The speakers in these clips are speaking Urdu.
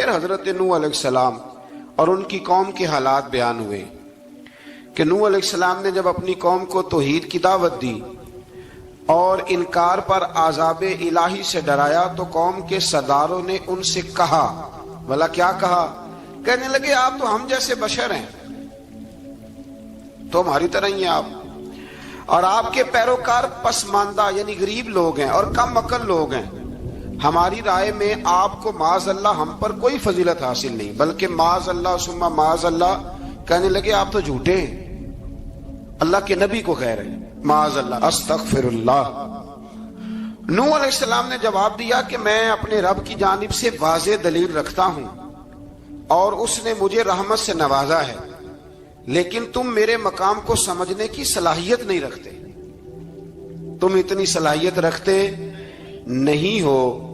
پھر حضرت نوح علیہ السلام اور ان کی قوم کے حالات بیان ہوئے کہ نوح علیہ السلام نے جب اپنی قوم کو توحید کی دعوت دی اور انکار پر عذاب الہی سے ڈرایا تو قوم کے سرداروں نے ان سے کہا، بھلا کیا کہا؟ کہنے لگے آپ تو ہم جیسے بشر ہیں، تو ہماری طرح ہی ہیں آپ، اور آپ کے پیروکار پسماندہ یعنی غریب لوگ ہیں اور کم عقل لوگ ہیں۔ ہماری رائے میں آپ کو معاذ اللہ ہم پر کوئی فضیلت حاصل نہیں، بلکہ معاذ اللہ ثم معاذ اللہ۔ کہنے لگے آپ تو جھوٹے ہیں، اللہ کے نبی کو کہہ رہے ہیں معاذ اللہ، استغفر اللہ۔ نوح علیہ السلام نے جواب دیا کہ میں اپنے رب کی جانب سے واضح دلیل رکھتا ہوں اور اس نے مجھے رحمت سے نوازا ہے، لیکن تم میرے مقام کو سمجھنے کی صلاحیت نہیں رکھتے، تم اتنی صلاحیت رکھتے نہیں ہو۔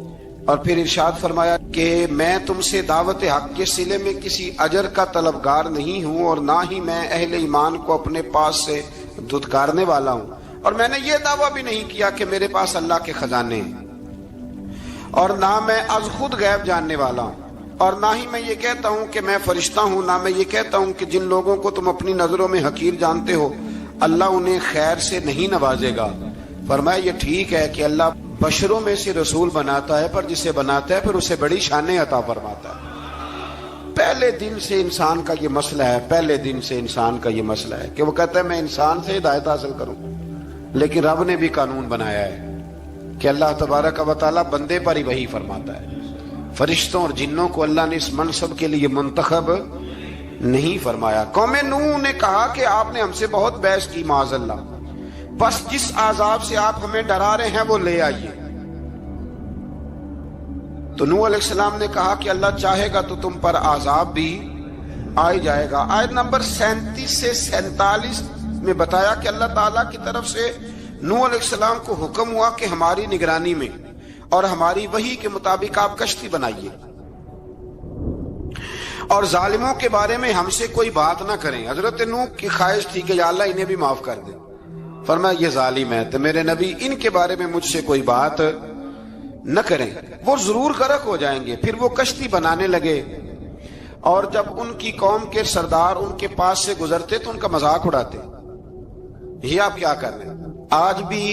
اور پھر ارشاد فرمایا کہ میں تم سے دعوت حق کے صلے میں کسی اجر کا طلبگار نہیں ہوں اور نہ ہی میں اہل ایمان کو اپنے پاس سے دھتکارنے والا ہوں، اور میں نے یہ دعویٰ بھی نہیں کیا کہ میرے پاس اللہ کے خزانے ہیں، اور نہ میں از خود غیب جاننے والا ہوں، اور نہ ہی میں یہ کہتا ہوں کہ میں فرشتہ ہوں، نہ میں یہ کہتا ہوں کہ جن لوگوں کو تم اپنی نظروں میں حقیر جانتے ہو اللہ انہیں خیر سے نہیں نوازے گا۔ فرمایا یہ ٹھیک ہے کہ اللہ بشروں میں سے رسول بناتا ہے، پر جسے بناتا ہے پھر اسے بڑی شانیں عطا فرماتا ہے۔ پہلے دن سے انسان کا یہ مسئلہ ہے، پہلے دن سے انسان کا یہ مسئلہ ہے کہ وہ کہتا ہے میں انسان سے ہدایت حاصل کروں، لیکن رب نے بھی قانون بنایا ہے کہ اللہ تبارک و تعالیٰ بندے پر ہی وحی فرماتا ہے، فرشتوں اور جنوں کو اللہ نے اس منصب کے لیے منتخب نہیں فرمایا۔ قوم نوح نے کہا کہ آپ نے ہم سے بہت بحث کی معاذ اللہ، بس جس عذاب سے آپ ہمیں ڈرا رہے ہیں وہ لے آئیے۔ تو نوح علیہ السلام نے کہا کہ اللہ چاہے گا تو تم پر عذاب بھی آ جائے گا۔ آیت نمبر 37 سے 47 میں بتایا کہ اللہ تعالیٰ کی طرف سے نوح علیہ السلام کو حکم ہوا کہ ہماری نگرانی میں اور ہماری وحی کے مطابق آپ کشتی بنائیے، اور ظالموں کے بارے میں ہم سے کوئی بات نہ کریں۔ حضرت نوح کی خواہش تھی کہ یا اللہ انہیں بھی معاف کر دے، فرمایا یہ ظالم ہے تو میرے نبی ان کے بارے میں مجھ سے کوئی بات نہ کریں، وہ ضرور غرق ہو جائیں گے۔ پھر وہ کشتی بنانے لگے، اور جب ان کی قوم کے سردار ان کے پاس سے گزرتے تو ان کا مذاق اڑاتے۔ یہ آپ کیا کر رہے ہیں؟ آج بھی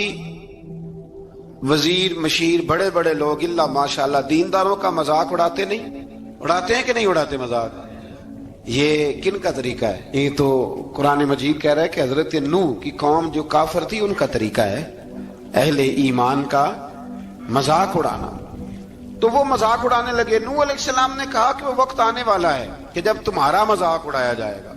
وزیر مشیر بڑے بڑے لوگ اللہ ماشاءاللہ دینداروں کا مذاق اڑاتے نہیں؟ اڑاتے ہیں کہ نہیں اڑاتے مذاق؟ یہ کن کا طریقہ ہے؟ یہ تو قرآن مجید کہہ رہا ہے کہ حضرت نوح کی قوم جو کافر تھی ان کا طریقہ ہے اہل ایمان کا مذاق اڑانا۔ تو وہ مذاق اڑانے لگے۔ نوح علیہ السلام نے کہا کہ وہ وقت آنے والا ہے کہ جب تمہارا مذاق اڑایا جائے گا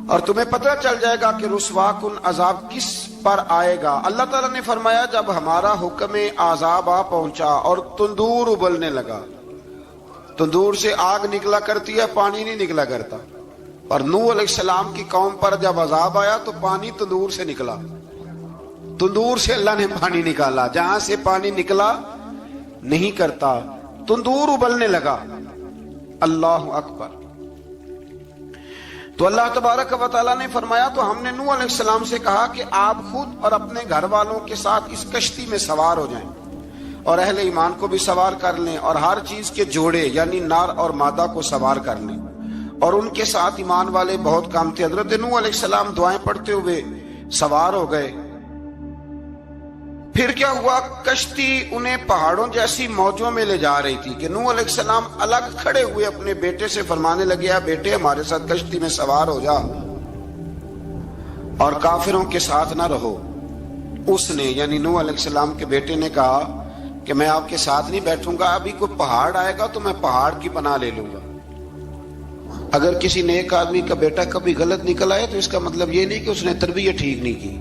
اور تمہیں پتہ چل جائے گا کہ رسوا کن عذاب کس پر آئے گا۔ اللہ تعالیٰ نے فرمایا جب ہمارا حکم عذاب آ پہنچا اور تندور ابلنے لگا، تندور سے آگ نکلا کرتی ہے، پانی نہیں نکلا کرتا، اور نوح علیہ السلام کی قوم پر جب عذاب آیا تو پانی تندور سے نکلا، تندور سے اللہ نے پانی نکالا، جہاں سے پانی نکلا نہیں کرتا، تندور ابلنے لگا۔ اللہ اکبر۔ تو اللہ تبارک و تعالیٰ نے فرمایا تو ہم نے نوح علیہ السلام سے کہا کہ آپ خود اور اپنے گھر والوں کے ساتھ اس کشتی میں سوار ہو جائیں اور اہل ایمان کو بھی سوار کر لیں، اور ہر چیز کے جوڑے یعنی نار اور مادہ کو سوار کر لیں۔ اور ان کے ساتھ ایمان والے بہت کام تھے۔ حضرت نوح علیہ السلام دعائیں پڑھتے ہوئے سوار ہو گئے۔ پھر کیا ہوا؟ کشتی انہیں پہاڑوں جیسی موجوں میں لے جا رہی تھی کہ نوح علیہ السلام الگ کھڑے ہوئے اپنے بیٹے سے فرمانے لگے بیٹے ہمارے ساتھ کشتی میں سوار ہو جا اور کافروں کے ساتھ نہ رہو۔ اس نے یعنی نوح علیہ السلام کے بیٹے نے کہا کہ میں آپ کے ساتھ نہیں بیٹھوں گا، ابھی کوئی پہاڑ آئے گا تو میں پہاڑ کی پناہ لے لوں گا۔ اگر کسی نیک آدمی کا بیٹا کبھی غلط نکل آئے تو اس کا مطلب یہ نہیں کہ اس نے تربیت ٹھیک نہیں کی،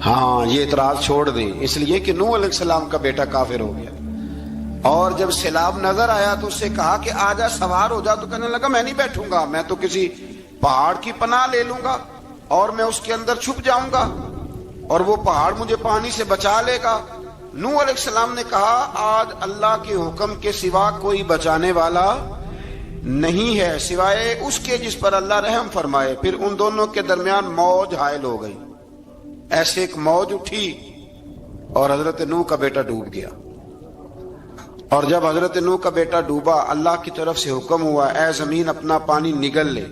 ہاں یہ اعتراض چھوڑ دیں، اس لیے کہ نوح علیہ السلام کا بیٹا کافر ہو گیا۔ اور جب سیلاب نظر آیا تو اس سے کہا کہ آجا سوار ہو جا، تو کہنے لگا میں نہیں بیٹھوں گا، میں تو کسی پہاڑ کی پناہ لے لوں گا اور میں اس کے اندر چھپ جاؤں گا اور وہ پہاڑ مجھے پانی سے بچا لے گا۔ نوح علیہ السلام نے کہا آج اللہ کے حکم کے سوا کوئی بچانے والا نہیں ہے سوائے اس کے جس پر اللہ رحم فرمائے۔ پھر ان دونوں کے درمیان موج حائل ہو گئی، ایسے ایک موج اٹھی اور حضرت نوح کا بیٹا ڈوب گیا۔ اور جب حضرت نوح کا بیٹا ڈوبا، اللہ کی طرف سے حکم ہوا اے زمین اپنا پانی نگل لے،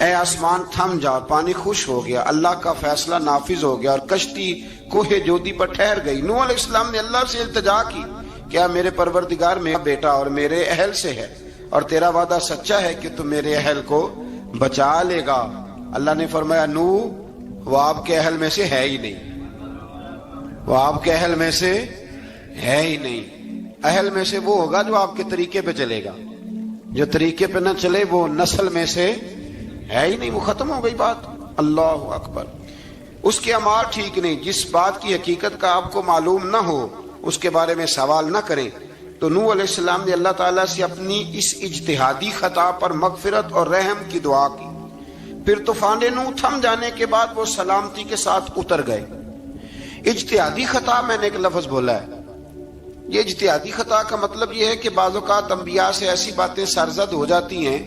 اے آسمان تھم جا، پانی خشک ہو گیا، اللہ کا فیصلہ نافذ ہو گیا اور کشتی کوہ جودی پر ٹھہر گئی۔ نوح علیہ السلام نے اللہ سے التجا کی، کیا میرے پروردگار میرا بیٹا اور میرے اہل سے ہے اور تیرا وعدہ سچا ہے کہ تو میرے اہل کو بچا لے گا؟ اللہ نے فرمایا نوح وہ آپ کے اہل میں سے ہے ہی نہیں، وہ آپ کے اہل میں سے ہے ہی نہیں۔ اہل میں سے وہ ہوگا جو آپ کے طریقے پہ چلے گا، جو طریقے پہ نہ چلے وہ نسل میں سے ہے ہی نہیں، وہ ختم ہو گئی بات۔ اللہ اکبر۔ اس کے اعمال ٹھیک نہیں، جس بات کی حقیقت کا آپ کو معلوم نہ ہو اس کے بارے میں سوال نہ کریں۔ تو نوح علیہ السلام نے اللہ تعالیٰ سے اپنی اس اجتہادی خطا پر مغفرت اور رحم کی دعا کی۔ پھر طوفان نوح تھم جانے کے بعد وہ سلامتی کے ساتھ اتر گئے۔ اجتہادی خطا میں نے ایک لفظ بولا ہے، یہ اجتہادی خطا کا مطلب یہ ہے کہ بعض اوقات انبیاء سے ایسی باتیں سرزد ہو جاتی ہیں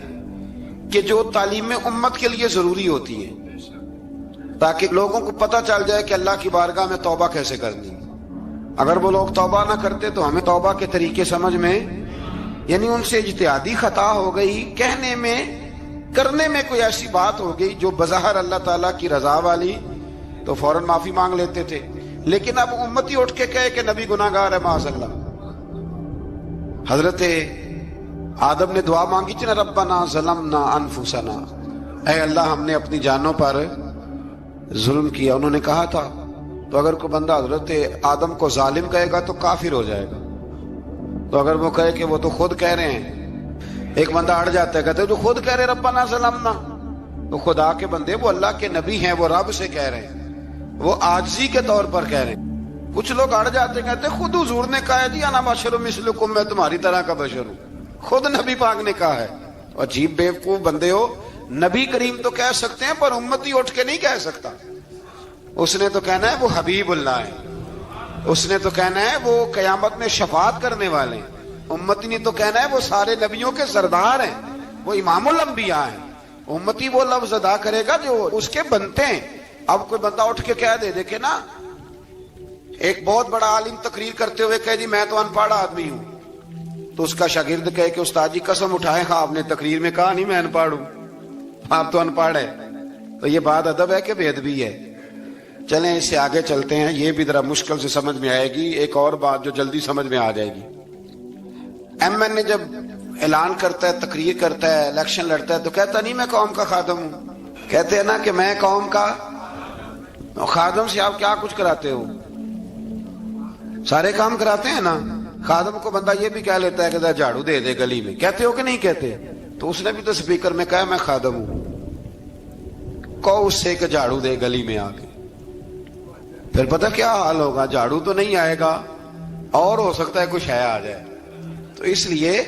کہ جو تعلیم امت کے لیے ضروری ہوتی ہیں، تاکہ لوگوں کو پتہ چل جائے کہ اللہ کی بارگاہ میں توبہ کیسے کرنی۔ اگر وہ لوگ توبہ نہ کرتے تو ہمیں توبہ کے طریقے سمجھ میں، یعنی ان سے اجتہادی خطا ہو گئی، کہنے میں کرنے میں کوئی ایسی بات ہو گئی جو بظاہر اللہ تعالیٰ کی رضا والی، تو فوراً معافی مانگ لیتے تھے۔ لیکن اب امتی اٹھ کے کہے کہ نبی گناہ گار ہے معاذ اللہ۔ حضرت آدم نے دعا مانگی تھی نا، ربنا ظلمنا انفسنا، اے اللہ ہم نے اپنی جانوں پر ظلم کیا۔ انہوں نے کہا تھا تو اگر کوئی بندہ حضرت آدم کو ظالم کہے گا تو کافر ہو جائے گا، تو اگر وہ کہے کہ وہ تو خود کہہ رہے ہیں، ایک بندہ اڑ جاتا ہے، کہتے ہیں جو خود کہہ رہے ربنا ظلمنا، تو خدا کے بندے وہ اللہ کے نبی ہیں، وہ رب سے کہہ رہے ہیں، وہ عاجزی کے طور پر کہہ رہے ہیں۔ کچھ لوگ اڑ جاتے ہیں، کہتے ہیں خود حضور نے کہا ہے جی انا بشر مثلکم، میں تمہاری طرح کا بشر ہوں، خود نبی پاک نے کہا ہے۔ عجیب بیوقوف بندے ہو، نبی کریم تو کہہ سکتے ہیں پر امتی اٹھ کے نہیں کہہ سکتا۔ اس نے تو کہنا ہے وہ حبیب اللہ ہے، اس نے تو کہنا ہے وہ قیامت میں شفاعت کرنے والے ہیں، امتی نے تو کہنا ہے وہ سارے نبیوں کے سردار ہیں، وہ امام الانبیاء ہیں۔ امتی وہ لفظ ادا کرے گا جو اس کے بنتے ہیں۔ اب کوئی بندہ اٹھ کے کہہ دے، دیکھے نا ایک بہت بڑا عالم تقریر کرتے ہوئے کہے جی میں تو ان پڑھ آدمی ہوں، تو اس کا شاگرد کہے کہ استاد جی قسم اٹھائے ہاں آپ نے تقریر میں کہا نہیں میں ان پڑھ ہوں، آپ تو ان پڑھ ہے، تو یہ بات ادب ہے کہ بے ادبی ہے؟ چلیں اس سے آگے چلتے ہیں، یہ بھی ذرا مشکل سے سمجھ میں آئے گی۔ ایک اور بات جو جلدی سمجھ میں آ جائے گی، ایم این اے جب اعلان کرتا ہے، تقریر کرتا ہے، الیکشن لڑتا ہے، تو کہتا نہیں میں قوم کا خادم ہوں، کہتے ہیں نا کہ میں قوم کا خادم سے آپ کیا کچھ کراتے ہو؟ سارے کام کراتے ہیں نا۔ خادم کو بندہ یہ بھی کہہ لیتا ہے کہ جھاڑو دے دے گلی میں، کہتے ہو کہ نہیں کہتے؟ تو اس نے بھی تو سپیکر میں کہا میں خادم ہوں، کہو اس سے کہ جھاڑو دے گلی میں آ کے، پھر پتہ کیا حال ہوگا؟ جھاڑو تو نہیں آئے گا اور ہو سکتا ہے کچھ ہے آ جائے۔ تو اس لیے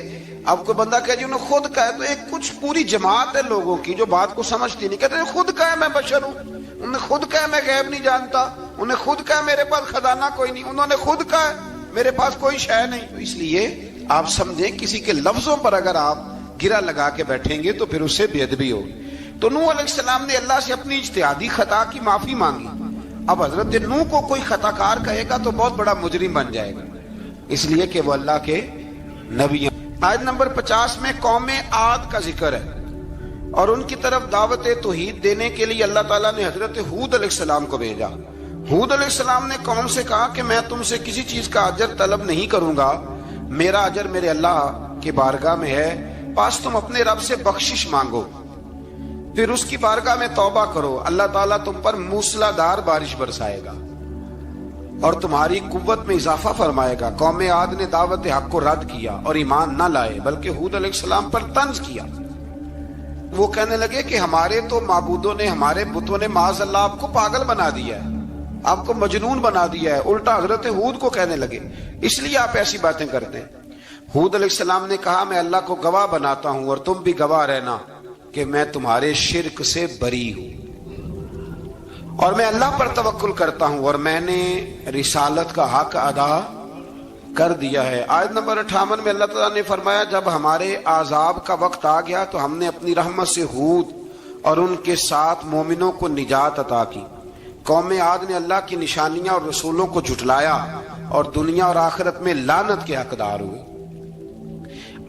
اب کوئی بندہ کہے جی انہوں خود کہا ہے، تو ایک کچھ پوری جماعت ہے لوگوں کی جو بات کو سمجھتی نہیں، کہتے ہیں خود کہا ہے میں بشر ہوں، انہوں نے خود کہا میں غیب نہیں جانتا، انہوں نے خود کہا میرے پاس خزانہ کوئی نہیں، انہوں نے خود کہا میرے پاس کوئی شے نہیں۔ تو اس لیے آپ سمجھیں کسی کے لفظوں پر اگر آپ گرا لگا کے بیٹھیں گے تو پھر اس سے بے ادبی ہوگی۔ تو نوح علیہ السلام نے اللہ سے اپنی اجتہادی خطا کی معافی مانگی۔ اب حضرت نوح کو کوئی خطا کار کہے گا تو بہت بڑا مجرم بن جائے گا، اس لیے کہ وہ اللہ کے نبی ہیں۔ آیت نمبر 50 میں قوم عاد کا ذکر ہے اور ان کی طرف دعوت توحید دینے کے لیے اللہ تعالیٰ نے حضرت ہود علیہ السلام کو بھیجا۔ ہود علیہ السلام نے قوم سے کہا کہ میں تم سے کسی چیز کا اجر طلب نہیں کروں گا، میرا اجر میرے اللہ کی بارگاہ میں ہے، پاس تم اپنے رب سے بخشش مانگو، پھر اس کی بارگاہ میں توبہ کرو، اللہ تعالیٰ تم پر موسلا دار بارش برسائے گا اور تمہاری قوت میں اضافہ فرمائے گا۔ قوم عاد نے دعوت حق کو رد کیا اور ایمان نہ لائے، بلکہ ہود علیہ السلام پر طنز کیا۔ وہ کہنے لگے کہ ہمارے تو معبودوں نے، ہمارے بتوں نے معاذ اللہ آپ کو پاگل بنا دیا ہے، آپ کو مجنون بنا دیا ہے، الٹا حضرت ہود کو کہنے لگے، اس لیے آپ ایسی باتیں کرتے ہیں۔ ہود علیہ السلام نے کہا میں اللہ کو گواہ بناتا ہوں اور تم بھی گواہ رہنا کہ میں تمہارے شرک سے بری ہوں اور میں اللہ پر توکل کرتا ہوں اور میں نے رسالت کا حق ادا کر دیا ہے۔ آیت نمبر 58 میں اللہ تعالیٰ نے فرمایا جب ہمارے عذاب کا وقت آ گیا تو ہم نے اپنی رحمت سے ہود اور ان کے ساتھ مومنوں کو نجات عطا کی۔ قوم عاد نے اللہ کی نشانیاں اور رسولوں کو جھٹلایا اور دنیا اور آخرت میں لعنت کے حقدار ہوئے۔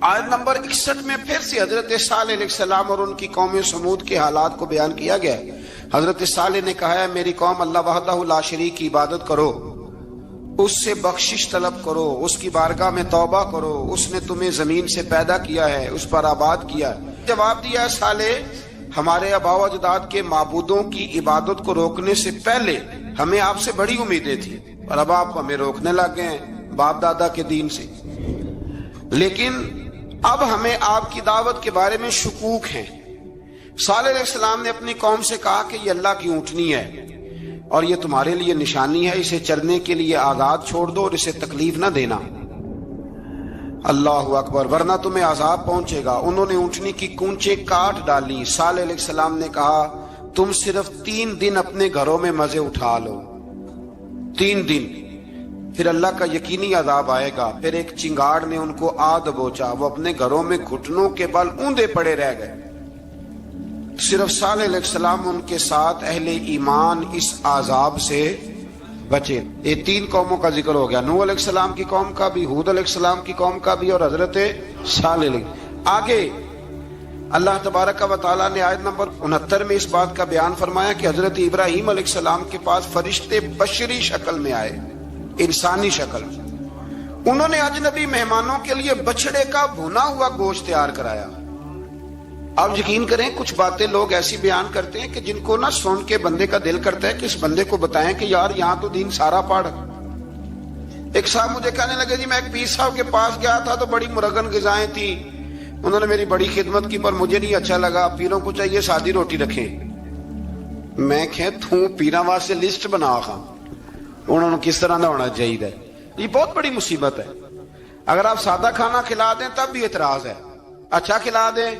آیت نمبر 61 میں پھر سے حضرت صالح علیہ السلام اور ان کی قوم سمود کے حالات کو بیان کیا گیا ہے۔ حضرت صالح نے کہا ہے میری قوم اللہ وحدہ لا شریک کی عبادت کرو، اس سے بخشش طلب کرو، اس کی بارگاہ میں توبہ کرو، اس نے تمہیں زمین سے پیدا کیا ہے، اس پر آباد کیا ہے۔ جواب دیا ہے صالح ہمارے آباء و اجداد کے معبودوں کی عبادت کو روکنے سے پہلے ہمیں آپ سے بڑی امیدیں تھی، اور اب آپ ہمیں روکنے لگ گئے ہیں باپ دادا کے دین سے، لیکن اب ہمیں آپ کی دعوت کے بارے میں شکوک ہیں۔ صالح علیہ السلام نے اپنی قوم سے کہا کہ یہ اللہ کی اونٹنی ہے اور یہ تمہارے لیے نشانی ہے، اسے چرنے کے لیے آزاد چھوڑ دو اور اسے تکلیف نہ دینا۔ اللہ اکبر، ورنہ تمہیں عذاب پہنچے گا۔ انہوں نے اونٹنی کی کونچیں کاٹ ڈالی۔ صالح علیہ السلام نے کہا تم صرف 3 دن اپنے گھروں میں مزے اٹھا لو، 3 دن، پھر اللہ کا یقینی عذاب آئے گا۔ پھر ایک چنگاڑ نے ان کو آ دبوچا، وہ اپنے گھروں میں گھٹنوں کے بل اوندے پڑے رہ گئے۔ صرف صالح علیہ السلام ان کے ساتھ اہل ایمان اس عذاب سے بچے۔ یہ 3 قوموں کا ذکر ہو گیا، نوح علیہ السلام کی قوم کا بھی، ہود علیہ السلام کی قوم کا بھی، اور حضرت صالح علیہ۔ آگے اللہ تبارک و تعالیٰ نے آیت نمبر 69 میں اس بات کا بیان فرمایا کہ حضرت ابراہیم علیہ السلام کے پاس فرشتے بشری شکل میں آئے، انسانی شکل۔ انہوں نے اجنبی مہمانوں کے لیے بچڑے کا بھونا ہوا گوشت تیار کرایا۔ آپ یقین کریں کچھ باتیں لوگ ایسی بیان کرتے ہیں کہ جن کو نہ سن کے بندے کا دل کرتا ہے کہ اس بندے کو بتائیں کہ یار یہاں تو دین سارا پڑھ۔ ایک صاحب مجھے کہنے لگے جی میں ایک پیر صاحب کے پاس گیا تھا تو بڑی مرغن غذائیں تھیں، انہوں نے میری بڑی خدمت کی پر مجھے نہیں اچھا لگا، پیروں کو چاہیے سادی روٹی رکھیں۔ میں کہ تو پیراں واسطے لسٹ بنا خاں انہوں نے کس طرح دا ہونا چاہیے۔ یہ بہت بڑی مصیبت ہے۔ اگر آپ سادہ کھانا کھلا دیں تب بھی اعتراض ہے، اچھا کھلا دیں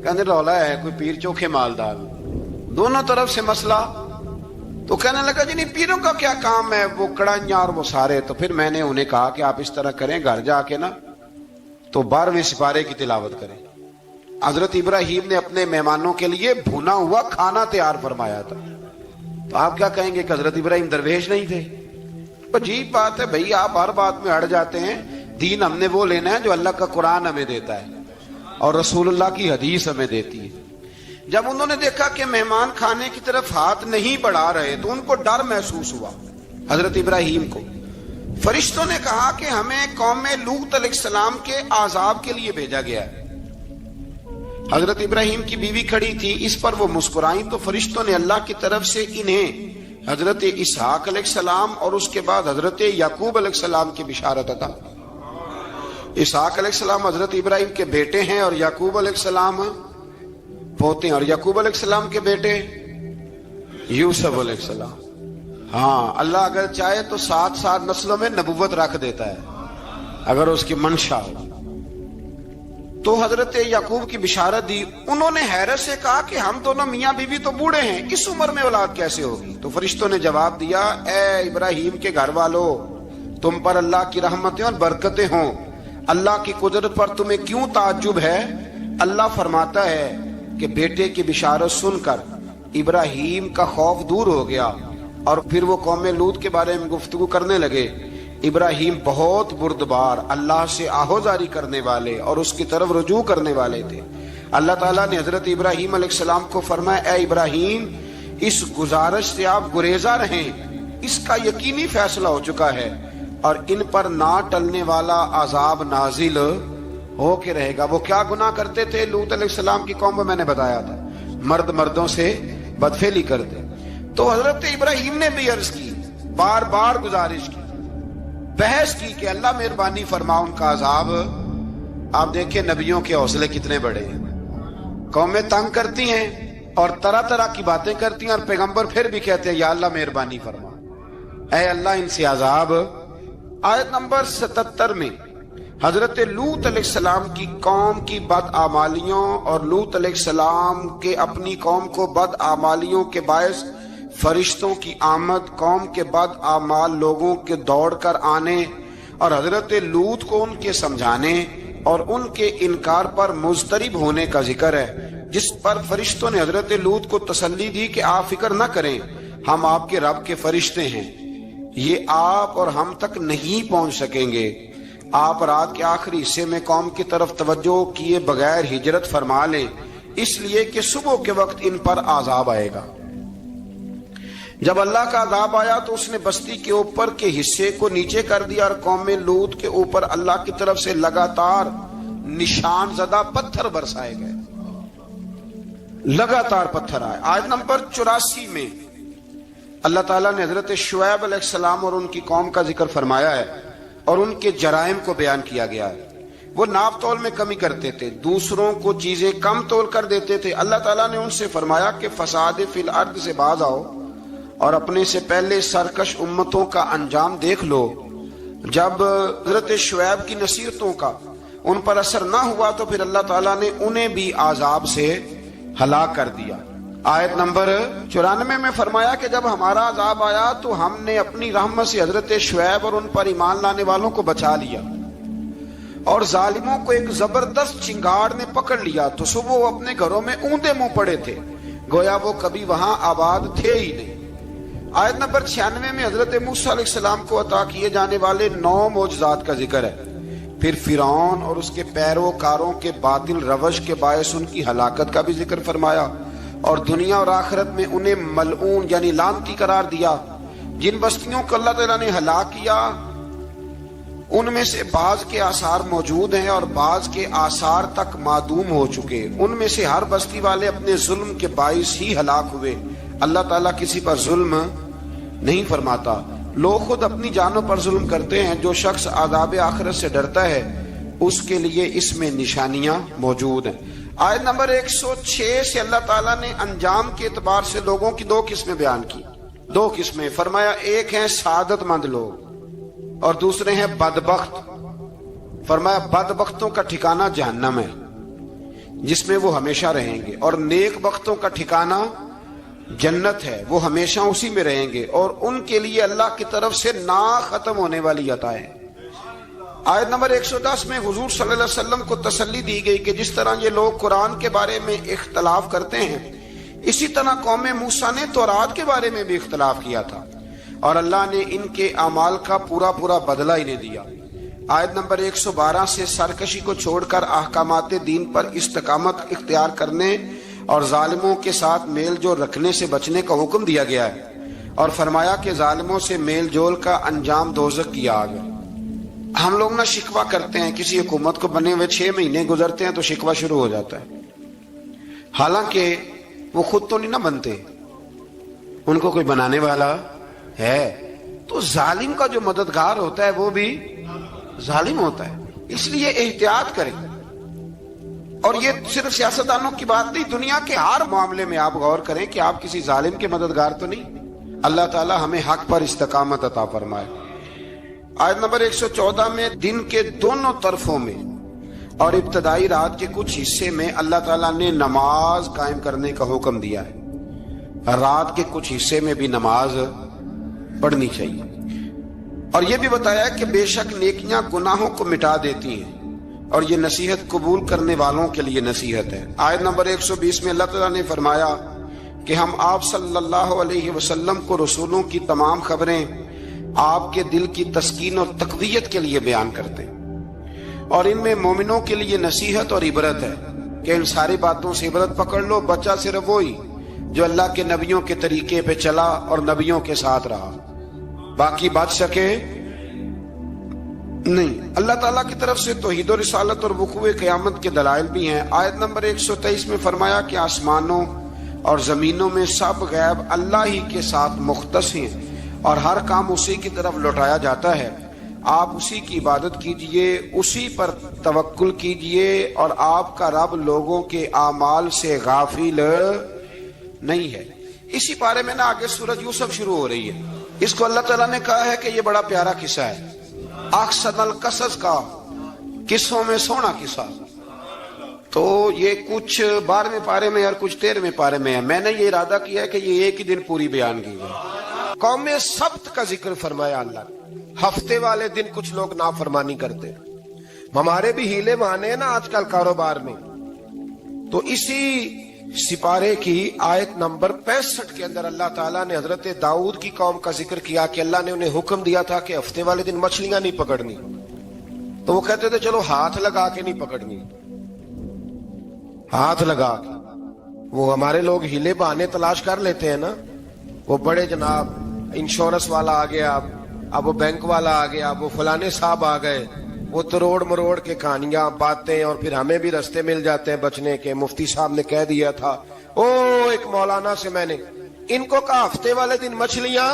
کہنے رولا ہے کوئی پیر چوکھے مالدار، دونوں طرف سے مسئلہ۔ تو کہنے لگا جی نہیں پیروں کا کیا کام ہے، وہ کڑائیاں اور وہ سارے۔ تو پھر میں نے انہیں کہا کہ آپ اس طرح کریں، گھر جا کے نا تو 12ویں سپارے کی تلاوت کریں۔ حضرت ابراہیم نے اپنے مہمانوں کے لیے بھونا ہوا کھانا تیار فرمایا تھا۔ تو آپ کیا کہیں گے کہ حضرت ابراہیم درویش نہیں تھے؟ عجیب بات ہے بھائی، آپ ہر بات میں اڑ جاتے ہیں۔ دین ہم نے وہ لینا ہے جو اللہ کا قرآن ہمیں دیتا ہے اور رسول اللہ کی حدیث ہمیں دیتی ہے۔ جب انہوں نے دیکھا کہ مہمان کھانے کی طرف ہاتھ نہیں بڑھا رہے تو ان کو ڈر محسوس ہوا۔ حضرت ابراہیم کو فرشتوں نے کہا کہ ہمیں قوم لوط علیہ السلام کے عذاب کے لیے بھیجا گیا ہے۔ حضرت ابراہیم کی بیوی کھڑی تھی، اس پر وہ مسکرائیں تو فرشتوں نے اللہ کی طرف سے انہیں حضرت اسحاق علیہ السلام اور اس کے بعد حضرت یعقوب علیہ السلام کی بشارت عطا۔ اسحاق علیہ السلام حضرت ابراہیم کے بیٹے ہیں اور یعقوب علیہ السلام پوتے ہیں، اور یعقوب علیہ السلام کے بیٹے یوسف علیہ السلام۔ ہاں اللہ اگر چاہے تو 7 نسلوں میں نبوت رکھ دیتا ہے اگر اس کی منشا ہو۔ تو حضرت یعقوب کی بشارت دی۔ انہوں نے حیرت سے کہا کہ ہم دونوں میاں بیوی تو بوڑھے ہیں، اس عمر میں اولاد کیسے ہوگی؟ تو فرشتوں نے جواب دیا اے ابراہیم کے گھر والوں، تم پر اللہ کی رحمتیں اور برکتیں ہوں، اللہ کی قدرت پر تمہیں کیوں تعجب ہے؟ اللہ فرماتا ہے کہ بیٹے کی بشارت سن کر ابراہیم کا خوف دور ہو گیا اور پھر وہ قوم لوط کے بارے میں گفتگو کرنے لگے۔ ابراہیم بہت بردبار، اللہ سے آہوزاری کرنے والے اور اس کی طرف رجوع کرنے والے تھے۔ اللہ تعالیٰ نے حضرت ابراہیم علیہ السلام کو فرمایا اے ابراہیم اس گزارش سے آپ گریزاں رہیں، اس کا یقینی فیصلہ ہو چکا ہے اور ان پر نہ ٹلنے والا عذاب نازل ہو کے رہے گا۔ وہ کیا گناہ کرتے تھے لوط علیہ السلام کی قوم میں میں نے بتایا تھا، مرد مردوں سے بدفعلی کرتے۔ تو حضرت ابراہیم نے بھی عرض کی، بار بار گزارش کی، بحث کی کہ اللہ مہربانی فرما ان کا عذاب۔ آپ دیکھیں نبیوں کے حوصلے کتنے بڑے ہیں، قومیں تنگ کرتی ہیں اور طرح طرح کی باتیں کرتی ہیں اور پیغمبر پھر بھی کہتے ہیں یا اللہ مہربانی فرما، اے اللہ ان سے عذاب۔ آیت نمبر 77 میں حضرت لوط علیہ السلام کی قوم کی بدعمالیوں اور لوط علیہ السلام کے اپنی قوم کو بدعمالیوں کے باعث فرشتوں کی آمد، قوم کے بدعمال لوگوں کے دوڑ کر آنے اور حضرت لوط کو ان کے سمجھانے اور ان کے انکار پر مضطرب ہونے کا ذکر ہے، جس پر فرشتوں نے حضرت لوط کو تسلی دی کہ آپ فکر نہ کریں، ہم آپ کے رب کے فرشتے ہیں، یہ آپ اور ہم تک نہیں پہنچ سکیں گے۔ آپ رات کے آخری حصے میں قوم کی طرف توجہ کیے بغیر ہجرت فرما لیں، اس لیے کہ صبح کے وقت ان پر عذاب آئے گا۔ جب اللہ کا عذاب آیا تو اس نے بستی کے اوپر کے حصے کو نیچے کر دیا اور قوم لوط کے اوپر اللہ کی طرف سے لگاتار نشان زدہ پتھر برسائے گئے، لگاتار پتھر آئے۔ آیت نمبر 84 میں اللہ تعالیٰ نے حضرت شعیب علیہ السلام اور ان کی قوم کا ذکر فرمایا ہے اور ان کے جرائم کو بیان کیا گیا ہے۔ وہ ناپ تول میں کمی کرتے تھے، دوسروں کو چیزیں کم تول کر دیتے تھے۔ اللہ تعالیٰ نے ان سے فرمایا کہ فساد فی الارض سے باز آؤ اور اپنے سے پہلے سرکش امتوں کا انجام دیکھ لو۔ جب حضرت شعیب کی نصیحتوں کا ان پر اثر نہ ہوا تو پھر اللہ تعالیٰ نے انہیں بھی عذاب سے ہلاک کر دیا۔ آیت نمبر 94 میں فرمایا کہ جب ہمارا عذاب آیا تو ہم نے اپنی رحمت سے حضرت شعیب اور ان پر ایمان لانے والوں کو بچا لیا، اور ظالموں کو ایک زبردست چنگاڑ نے پکڑ لیا تو صبح وہ اپنے گھروں میں اوندے منہ پڑے تھے، گویا وہ کبھی وہاں آباد تھے ہی نہیں۔ آیت نمبر 96 میں حضرت موسیٰ علیہ السلام کو عطا کیے جانے والے 9 معجزات کا ذکر ہے۔ پھر فرعون اور اس کے پیروکاروں کے باطل روش کے باعث ان کی ہلاکت کا بھی ذکر فرمایا، اور دنیا اور آخرت میں انہیں ملعون یعنی لعنتی قرار دیا۔ جن بستیوں کو اللہ تعالیٰ نے ہلاک کیا ان میں سے بعض کے آثار موجود ہیں اور بعض کے آثار تک معدوم ہو چکے۔ ان میں سے ہر بستی والے اپنے ظلم کے باعث ہی ہلاک ہوئے۔ اللہ تعالیٰ کسی پر ظلم نہیں فرماتا، لوگ خود اپنی جانوں پر ظلم کرتے ہیں۔ جو شخص عذاب آخرت سے ڈرتا ہے اس کے لیے اس میں نشانیاں موجود ہیں۔ آیت نمبر 106 سے اللہ تعالیٰ نے انجام کے اعتبار سے لوگوں کی 2 قسمیں بیان کی۔ 2 قسمیں فرمایا، ایک ہیں سعادت مند لوگ اور دوسرے ہیں بدبخت۔ فرمایا بدبختوں کا ٹھکانہ جہنم ہے جس میں وہ ہمیشہ رہیں گے، اور نیک بختوں کا ٹھکانہ جنت ہے، وہ ہمیشہ اسی میں رہیں گے، اور ان کے لیے اللہ کی طرف سے نا ختم ہونے والی عطائیں۔ آیت نمبر 110 میں حضور صلی اللہ علیہ وسلم کو تسلی دی گئی کہ جس طرح یہ لوگ قرآن کے بارے میں اختلاف کرتے ہیں، اسی طرح قوم موسیٰ نے تورات کے بارے میں بھی اختلاف کیا تھا، اور اللہ نے ان کے اعمال کا پورا بدلہ انہیں دیا۔ آیت نمبر 112 سے سرکشی کو چھوڑ کر احکامات دین پر استقامت اختیار کرنے اور ظالموں کے ساتھ میل جول رکھنے سے بچنے کا حکم دیا گیا ہے، اور فرمایا کہ ظالموں سے میل جول کا انجام دوزخ کی آگ ہے۔ ہم لوگ نہ شکوہ کرتے ہیں، کسی حکومت کو بنے ہوئے 6 مہینے گزرتے ہیں تو شکوہ شروع ہو جاتا ہے، حالانکہ وہ خود تو نہیں نہ بنتے، ان کو کوئی بنانے والا ہے۔ تو ظالم کا جو مددگار ہوتا ہے وہ بھی ظالم ہوتا ہے، اس لیے احتیاط کریں۔ اور یہ صرف سیاستدانوں کی بات نہیں، دنیا کے ہر معاملے میں آپ غور کریں کہ آپ کسی ظالم کے مددگار تو نہیں۔ اللہ تعالی ہمیں حق پر استقامت عطا فرمائے۔ آیت نمبر 114 میں دن کے دونوں طرفوں میں اور ابتدائی رات کے کچھ حصے میں اللہ تعالیٰ نے نماز قائم کرنے کا حکم دیا ہے۔ رات کے کچھ حصے میں بھی نماز پڑھنی چاہیے، اور یہ بھی بتایا کہ بے شک نیکیاں گناہوں کو مٹا دیتی ہیں، اور یہ نصیحت قبول کرنے والوں کے لیے نصیحت ہے۔ آیت نمبر 120 میں اللہ تعالیٰ نے فرمایا کہ ہم آپ صلی اللہ علیہ وسلم کو رسولوں کی تمام خبریں آپ کے دل کی تسکین اور تقویت کے لیے بیان کرتے ہیں، اور ان میں مومنوں کے لیے نصیحت اور عبرت ہے کہ ان ساری باتوں سے عبرت پکڑ لو۔ بچہ صرف وہی جو اللہ کے نبیوں کے طریقے پہ چلا اور نبیوں کے ساتھ رہا، باقی بچ سکے نہیں۔ اللہ تعالیٰ کی طرف سے توحید و رسالت اور وقوع قیامت کے دلائل بھی ہیں۔ آیت نمبر 123 میں فرمایا کہ آسمانوں اور زمینوں میں سب غیب اللہ ہی کے ساتھ مختص ہیں، اور ہر کام اسی کی طرف لوٹایا جاتا ہے۔ آپ اسی کی عبادت کیجئے، اسی پر توکل کیجئے، اور آپ کا رب لوگوں کے اعمال سے غافل نہیں ہے۔ اسی بارے میں نا آگے سورۃ یوسف شروع ہو رہی ہے۔ اس کو اللہ تعالیٰ نے کہا ہے کہ یہ بڑا پیارا قصہ ہے، احسن القصص کا، قصوں میں سونا قصہ۔ تو یہ کچھ 12ویں پارے میں اور کچھ 13ویں پارے میں ہے۔ میں نے یہ ارادہ کیا ہے کہ یہ ایک ہی دن پوری بیان کی گئی۔ قوم سبت کا ذکر فرمایا اللہ نے۔ ہفتے والے دن کچھ لوگ نافرمانی کرتے، ہمارے بھی ہیلے بہانے ہیں نا آج کل کاروبار میں، تو اسی سپارے کی آیت نمبر 65 کے اندر اللہ تعالیٰ نے حضرت داؤد کی قوم کا ذکر کیا کہ اللہ نے انہیں حکم دیا تھا کہ ہفتے والے دن مچھلیاں نہیں پکڑنی، تو وہ کہتے تھے چلو ہاتھ لگا کے نہیں پکڑنی، ہاتھ لگا کے۔ وہ ہمارے لوگ ہیلے بہانے تلاش کر لیتے ہیں نا، وہ بڑے جناب انشورنس والا آ گیا، اب وہ بینک والا آ گیا، اب وہ فلانے صاحب آ گئے، وہ تروڑ مروڑ کے کہانیاں باتیں، اور پھر ہمیں بھی رستے مل جاتے ہیں بچنے کے۔ مفتی صاحب نے کہہ دیا تھا، ایک مولانا سے میں نے ان کو کہا ہفتے والے دن مچھلیاں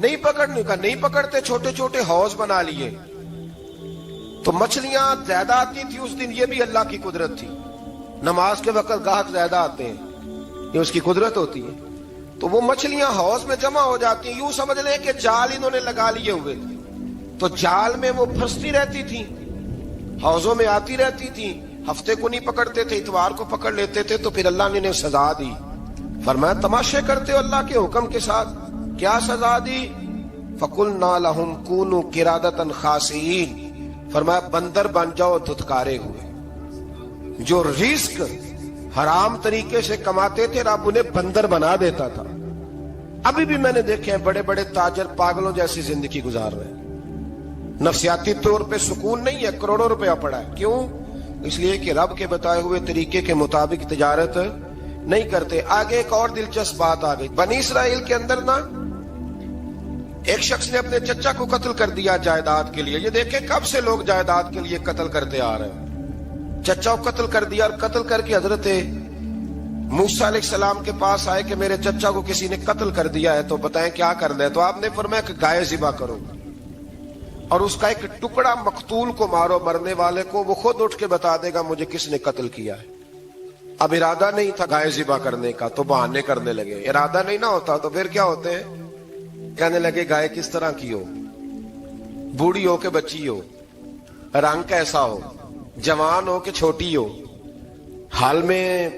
نہیں پکڑنے کا، نہیں پکڑتے، چھوٹے چھوٹے حوض بنا لیے تو مچھلیاں زیادہ آتی تھی اس دن۔ یہ بھی اللہ کی قدرت تھی، نماز کے وقت گاہک زیادہ آتے ہیں، یہ اس کی قدرت ہوتی ہے۔ تو وہ مچھلیاں حوض میں جمع ہو جاتی ہیں، یوں سمجھ لیں کہ جال انہوں نے لگا لیے ہوئے تھے، تو جال میں وہ پھنستی رہتی تھی، حوضوں میں آتی رہتی تھی۔ ہفتے کو نہیں پکڑتے تھے، اتوار کو پکڑ لیتے تھے، تو پھر اللہ نے انہیں سزا دی۔ فرمایا تماشے کرتے ہو اللہ کے حکم کے ساتھ، کیا سزا دی؟ فَقُلْنَا لَهُمْ كُونُوا قِرَادَةً خَاسِئِينَ، فرمایا بندر بن جاؤ دھتکارے ہوئے۔ جو رزق حرام طریقے سے کماتے تھے رب انہیں بندر بنا دیتا تھا۔ ابھی بھی میں نے دیکھے ہیں بڑے بڑے تاجر پاگلوں جیسی زندگی گزار رہے ہیں، نفسیاتی طور پہ سکون نہیں ہے، کروڑوں روپیہ پڑا ہے۔ کیوں؟ اس لیے کہ رب کے بتائے ہوئے طریقے کے مطابق تجارت نہیں کرتے۔ آگے ایک اور دلچسپ بات آ گئی، بنی اسرائیل کے اندر نا ایک شخص نے اپنے چچا کو قتل کر دیا جائیداد کے لیے۔ یہ دیکھیں کب سے لوگ جائیداد کے لیے قتل کرتے آ رہے ہیں۔ چچا کو قتل کر دیا، اور قتل کر کے حضرت موسیٰ علیہ السلام کے پاس آئے کہ میرے چچا کو کسی نے قتل کر دیا ہے، تو بتائیں کیا کرنا ہے؟ تو آپ نے فرمایا کہ گائے ذبح کرو، اور اس کا ایک ٹکڑا مقتول کو مارو، مرنے والے کو، وہ خود اٹھ کے بتا دے گا مجھے کس نے قتل کیا ہے۔ اب ارادہ نہیں تھا گائے ذبح کرنے کا تو بہانے کرنے لگے۔ ارادہ نہیں نہ ہوتا تو پھر کیا ہوتے ہیں؟ کہنے لگے گائے کس طرح کی ہو، بوڑھی ہو کہ بچی ہو، رنگ کیسا ہو، جوان ہو کہ چھوٹی ہو، حال میں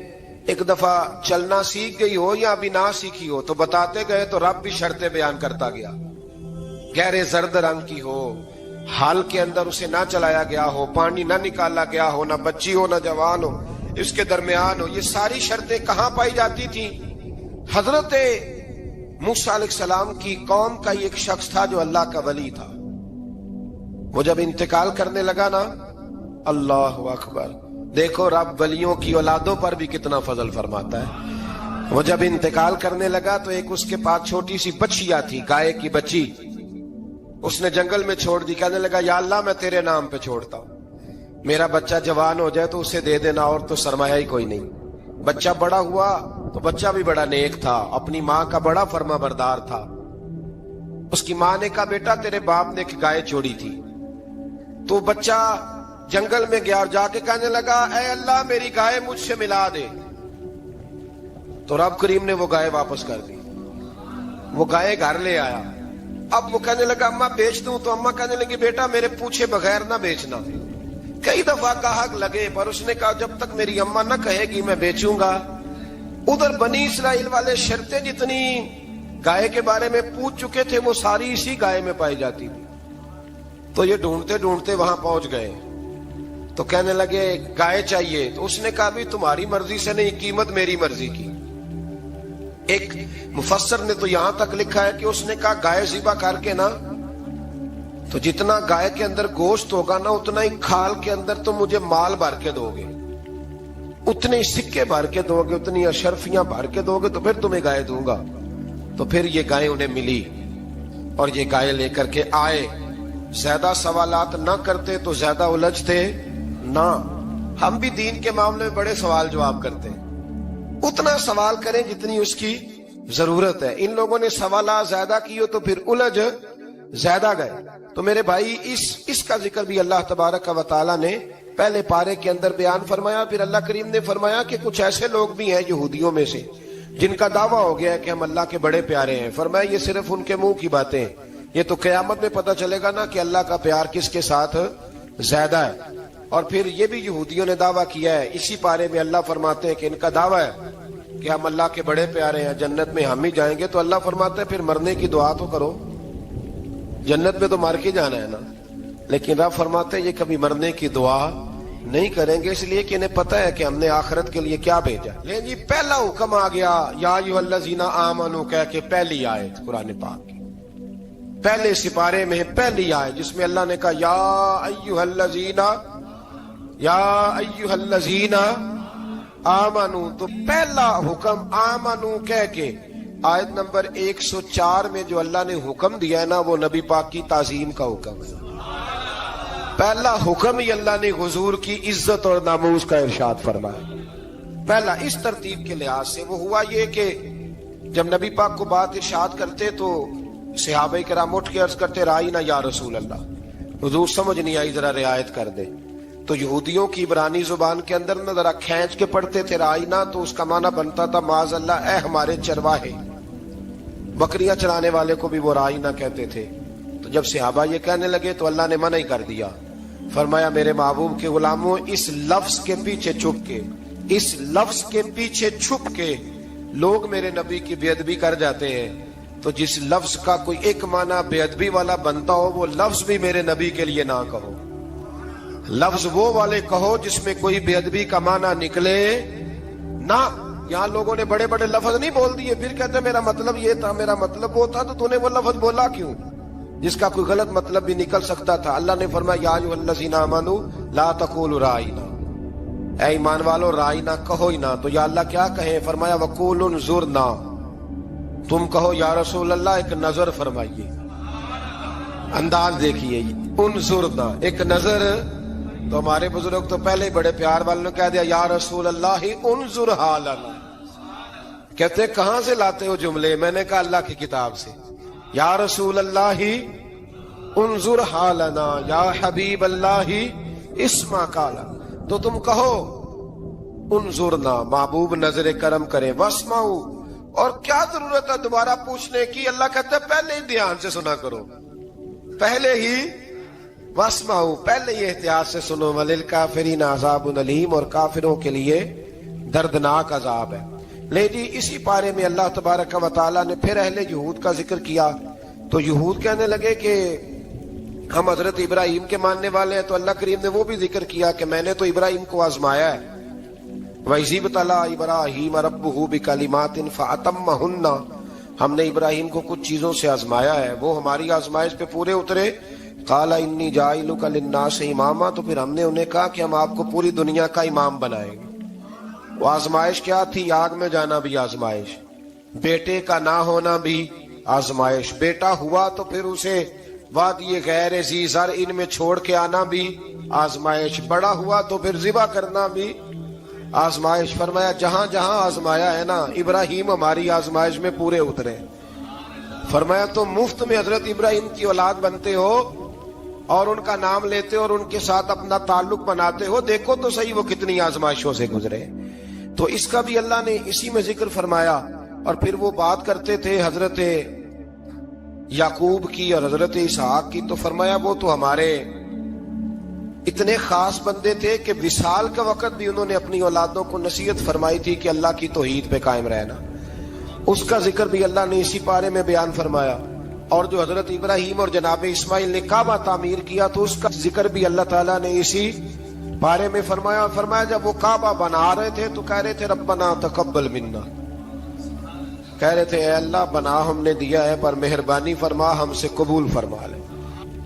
ایک دفعہ چلنا سیکھ گئی ہو یا ابھی نہ سیکھی ہو، تو بتاتے گئے تو رب بھی شرطیں بیان کرتا گیا۔ گہرے زرد رنگ کی ہو، حال کے اندر اسے نہ چلایا گیا ہو، پانی نہ نکالا گیا ہو، نہ بچی ہو نہ جوان ہو، اس کے درمیان ہو۔ یہ ساری شرطیں کہاں پائی جاتی تھی؟ حضرت موسیٰ علیہ السلام کی قوم کا ایک شخص تھا جو اللہ کا ولی تھا۔ وہ جب انتقال کرنے لگا نا، اللہ اکبر، دیکھو رب ولیوں کی اولادوں پر بھی کتنا فضل فرماتا ہے۔ وہ جب انتقال کرنے لگا تو ایک اس کے پاس چھوٹی سی بچیا تھی، گائے کی بچی، اس نے جنگل میں چھوڑ دی۔ کہنے لگا یا اللہ میں تیرے نام پہ چھوڑتا ہوں، میرا بچہ جوان ہو جائے تو اسے دے دینا، اور تو سرمایہ ہی کوئی نہیں۔ بچہ بڑا ہوا تو بچہ بھی بڑا نیک تھا، اپنی ماں کا بڑا فرما بردار تھا۔ اس کی ماں نے کہا بیٹا تیرے باپ نے ایک گائے چھوڑی تھی، تو بچہ جنگل میں گیا اور جا کے کہنے لگا اے اللہ میری گائے مجھ سے ملا دے۔ تو رب کریم نے وہ گائے واپس کر دی، وہ گائے گھر لے آیا۔ اب وہ کہنے لگا اماں بیچ دوں، تو اماں کہنے لگی بیٹا میرے پوچھے بغیر نہ بیچنا۔ کئی دفعہ گاہک لگے پر اس نے کہا جب تک میری اماں نہ کہے گی میں بیچوں گا۔ ادھر بنی اسرائیل والے شرطیں جتنی گائے کے بارے میں پوچھ چکے تھے وہ ساری اسی گائے میں پائی جاتی تھی۔ تو یہ ڈھونڈتے ڈھونڈتے وہاں پہنچ گئے، تو کہنے لگے گائے چاہیے۔ تو اس نے کہا بھی تمہاری مرضی سے نہیں، قیمت میری مرضی کی۔ ایک مفسر نے تو یہاں تک لکھا ہے کہ اس نے کہا گائے ذبح کر کے نا، تو جتنا گائے کے اندر گوشت ہوگا نا اتنا ہی کھال کے اندر تو مجھے مال بھر کے دو گے، اتنے ہی سکے بھر کے دو گے، اتنی اشرفیاں بھر کے دو گے تو پھر تمہیں گائے دوں گا۔ تو پھر یہ گائے انہیں ملی اور یہ گائے لے کر کے آئے۔ زیادہ سوالات نہ کرتے تو زیادہ الجھتے نہ۔ ہم بھی دین کے معاملے میں بڑے سوال جواب کرتے ہیں، اتنا سوال کریں جتنی اس کی ضرورت ہے۔ ان لوگوں نے سوالات زیادہ کیے تو پھر الجھ زیادہ گئے۔ تو میرے بھائی اس کا ذکر بھی اللہ تبارک و تعالیٰ نے پہلے پارے کے اندر بیان فرمایا۔ پھر اللہ کریم نے فرمایا کہ کچھ ایسے لوگ بھی ہیں یہودیوں میں سے جن کا دعویٰ ہو گیا ہے کہ ہم اللہ کے بڑے پیارے ہیں۔ فرمایا یہ صرف ان کے منہ کی باتیں ہیں، یہ تو قیامت میں پتہ چلے گا نا کہ اللہ کا پیار کس کے ساتھ زیادہ ہے۔ اور پھر یہ بھی یہودیوں نے دعویٰ کیا ہے، اسی پارے میں اللہ فرماتے ہیں کہ ان کا دعویٰ ہے کہ ہم اللہ کے بڑے پیارے ہیں، جنت میں ہم ہی جائیں گے۔ تو اللہ فرماتے ہیں پھر مرنے کی دعا تو کرو، جنت میں تو مر کے جانا ہے نا۔ لیکن رب فرماتے ہیں یہ کبھی مرنے کی دعا نہیں کریں گے، اس لیے کہ انہیں پتہ ہے کہ ہم نے آخرت کے لیے کیا بھیجا۔ لیکن جی پہلا حکم آ گیا یا ایھا الذین آمنوا کہہ کے، پہلی آیت قرآن پاک کی پہلے سپارے میں پہلی آیت جس میں اللہ نے کہا یا ایھا الذین آمنوا، تو پہلا حکم آمنوا کہہ کے آیت نمبر 104 میں جو اللہ نے حکم دیا ہے نا، وہ نبی پاک کی تعظیم کا حکم ہے۔ پہلا حکم ہی اللہ نے حضور کی عزت اور ناموس کا ارشاد فرمایا۔ پہلا اس ترتیب کے لحاظ سے وہ ہوا یہ کہ جب نبی پاک کو بات ارشاد کرتے تو صحابہ کرام اٹھ کے عرض کرتے رائینا یا رسول اللہ، حضور سمجھ نہیں آئی ذرا رعایت کر دے۔ تو یہودیوں کی عبرانی زبان کے اندر نہ ذرا کھینچ کے پڑھتے تھے رائینا، تو اس کا معنی بنتا تھا معاذ اللہ اے ہمارے چرواہے، بکریاں چرانے والے کو بھی وہ رائینا کہتے تھے۔ تو جب صحابہ یہ کہنے لگے تو اللہ نے منع ہی کر دیا، فرمایا میرے محبوب کے غلاموں، اس لفظ کے پیچھے چھپ کے، اس لفظ کے پیچھے چھپ کے لوگ میرے نبی کی بے ادبی کر جاتے ہیں، تو جس لفظ کا کوئی ایک معنی بے ادبی والا بنتا ہو وہ لفظ بھی میرے نبی کے لیے نہ کہو، لفظ وہ والے کہو جس میں کوئی بے ادبی کا معنی نکلے نہ۔ یہاں لوگوں نے بڑے بڑے لفظ نہیں بول دیے، پھر کہتے میرا مطلب یہ تھا، میرا مطلب وہ تھا، تو نے وہ لفظ بولا کیوں جس کا کوئی غلط مطلب بھی نکل سکتا تھا۔ اللہ نے فرمایا یا ایھا الذین آمنوا لا تقولوا رائینا، اے ایمان والو رائینا کہو ہی نہ۔ تو یا اللہ کیا کہیں؟ فرمایا وقولوا انظرنا، تم کہو یا رسول اللہ ایک نظر فرمائیے، انداز دیکھیے، انظرنا ایک نظر۔ تو ہمارے بزرگ تو پہلے ہی بڑے پیار والوں نے کہہ دیا یا رسول اللہ انظر حالنا، کہتے کہاں سے لاتے ہو جملے؟ میں نے کہا اللہ کی کتاب سے، یا رسول اللہ انظر حالنا یا حبیب اللہ اسمع قالا، تو تم کہو انظرنا، محبوب نظر کرم کرے، واسمعوا، اور کیا ضرورت ہے دوبارہ پوچھنے کی؟ اللہ کہتا ہے پہلے ہی دھیان سے سنا کرو، پہلے ہی واسمعوا، پہلے ہی احتیاط سے سنو، وللکافرین عذاب علیم، اور کافروں کے لیے دردناک عذاب ہے۔ لے جی اسی پارے میں اللہ تبارک و تعالیٰ نے پھر اہل یہود کا ذکر کیا، تو یہود کہنے لگے کہ ہم حضرت ابراہیم کے ماننے والے ہیں، تو اللہ کریم نے وہ بھی ذکر کیا کہ میں نے تو ابراہیم کو آزمایا ہے، وَإِذِ ابْتَلَىٰ إِبْرَاهِيمَ رَبُّهُ بِكَلِمَاتٍ فَأَتَمَّهُنَّ، ہم نے ابراہیم کو کچھ چیزوں سے آزمایا ہے، وہ ہماری آزمائش پہ پورے اترے۔ قَالَ إِنِّي جَاعِلُكَ لِلنَّاسِ إِمَامًا، تو پھر ہم نے انہیں کہا کہ ہم آپ کو پوری دنیا کا امام بنائیں گے۔ وہ آزمائش کیا تھی؟ آگ میں جانا بھی آزمائش، بیٹے کا نہ ہونا بھی آزمائش، بیٹا ہوا تو پھر اسے وادی غیر ذی زرع ان میں چھوڑ کے آنا بھی آزمائش، بڑا ہوا تو پھر ذبح کرنا بھی آزمائش۔ فرمایا جہاں جہاں آزمایا ہے نا، ابراہیم ہماری آزمائش میں پورے اترے۔ فرمایا تم مفت میں حضرت ابراہیم کی اولاد بنتے ہو اور ان کا نام لیتے ہو اور ان کے ساتھ اپنا تعلق بناتے ہو، دیکھو تو صحیح وہ کتنی آزمائشوں سے گزرے۔ تو اس کا بھی اللہ نے اسی میں ذکر فرمایا۔ اور پھر وہ بات کرتے تھے حضرت یعقوب کی اور حضرت اسحاق کی، تو فرمایا وہ تو ہمارے اتنے خاص بندے تھے کہ وصال کا وقت بھی انہوں نے اپنی اولادوں کو نصیحت فرمائی تھی کہ اللہ کی توحید پہ قائم رہنا، اس کا ذکر بھی اللہ نے اسی پارے میں بیان فرمایا۔ اور جو حضرت ابراہیم اور جناب اسماعیل نے کعبہ تعمیر کیا تو اس کا ذکر بھی اللہ تعالیٰ نے اسی بارے میں فرمایا۔ فرمایا جب وہ کعبہ بنا رہے تھے تو کہہ رہے تھے ربنا تقبل منا، کہہ رہے تھے اے اللہ بنا ہم نے دیا ہے پر مہربانی فرما ہم سے قبول فرما لے۔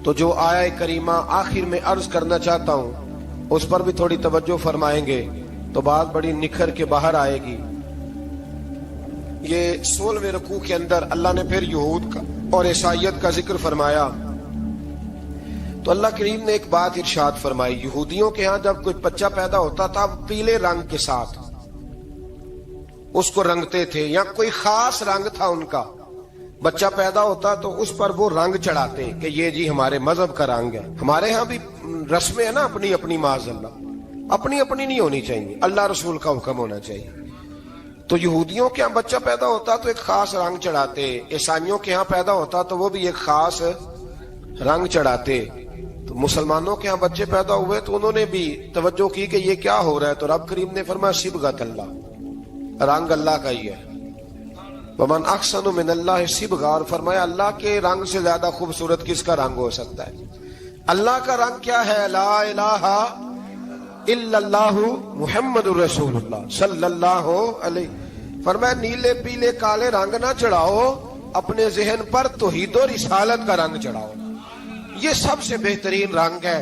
تو جو آیہ کریمہ آخر میں عرض کرنا چاہتا ہوں اس پر بھی تھوڑی توجہ فرمائیں گے تو بات بڑی نکھر کے باہر آئے گی۔ یہ 16ویں رکوع کے اندر اللہ نے پھر یہود کا اور عیسائیت کا ذکر فرمایا تو اللہ کریم نے ایک بات ارشاد فرمائی، یہودیوں کے ہاں جب کوئی بچہ پیدا ہوتا تھا پیلے رنگ کے ساتھ اس کو رنگتے تھے، یا کوئی خاص رنگ تھا ان کا، بچہ پیدا ہوتا تو اس پر وہ رنگ چڑھاتے کہ یہ جی ہمارے مذہب کا رنگ ہے۔ ہمارے ہاں بھی رسمیں ہیں نا اپنی اپنی، معاذ اللہ اپنی اپنی نہیں ہونی چاہیے، اللہ رسول کا حکم ہونا چاہیے۔ تو یہودیوں کے ہاں بچہ پیدا ہوتا تو ایک خاص رنگ چڑھاتے، عیسائیوں کے ہاں پیدا ہوتا تو وہ بھی ایک خاص رنگ چڑھاتے۔ تو مسلمانوں کے ہاں بچے پیدا ہوئے تو انہوں نے بھی توجہ کی کہ یہ کیا ہو رہا ہے، تو رب کریم نے فرمایا صبغۃ اللہ، رنگ اللہ کا ہی ہے۔ ومن احسن من اللہ صبغہ، اور فرمایا اللہ کے رنگ سے زیادہ خوبصورت کس کا رنگ ہو سکتا ہے؟ اللہ کا رنگ کیا ہے؟ لا الہ الا اللہ محمد الرسول اللہ صلی اللہ علیہ. فرمایا نیلے پیلے کالے رنگ نہ چڑھاؤ، اپنے ذہن پر توحید و رسالت کا رنگ چڑھاؤ. یہ سب سے بہترین رنگ ہے.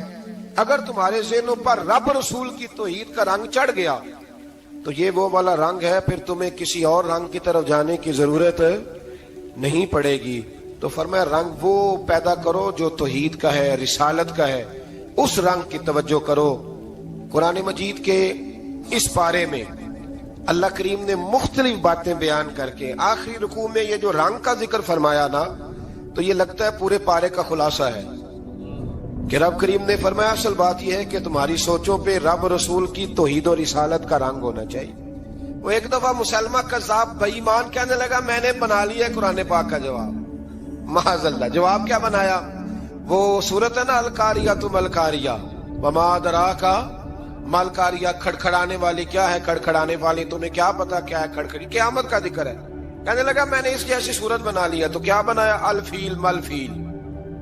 اگر تمہارے ذہنوں پر رب رسول کی توحید کا رنگ چڑھ گیا تو یہ وہ والا رنگ ہے، پھر تمہیں کسی اور رنگ کی طرف جانے کی ضرورت نہیں پڑے گی. تو فرمایا رنگ وہ پیدا کرو جو توحید کا ہے، رسالت کا ہے، اس رنگ کی توجہ کرو. قرآن مجید کے اس پارے میں اللہ کریم نے مختلف باتیں بیان کر کے آخری رکوع میں یہ جو رنگ کا ذکر فرمایا نا، تو یہ لگتا ہے پورے پارے کا خلاصہ ہے کہ رب کریم نے فرمایا اصل بات یہ ہے کہ تمہاری سوچوں پہ رب رسول کی توحید و رسالت کا رنگ ہونا چاہیے. وہ ایک دفعہ مسلمہ کذاب بے ایمان کہنے لگا میں نے بنا لیا ہے قرآن پاک کا جواب. معاذ اللہ. جواب کیا بنایا؟ وہ سورت ہے نا القاریہ ملقاریہ وما ادراک ملقاریہ، کھڑکھڑانے والی کیا ہے، کھڑکھڑانے والی تمہیں کیا پتا کیا ہے کھڑکھڑی، قیامت کا ذکر ہے. کہنے لگا میں نے اس جیسی صورت بنا لیا. تو کیا بنایا؟ الفیل ملفیل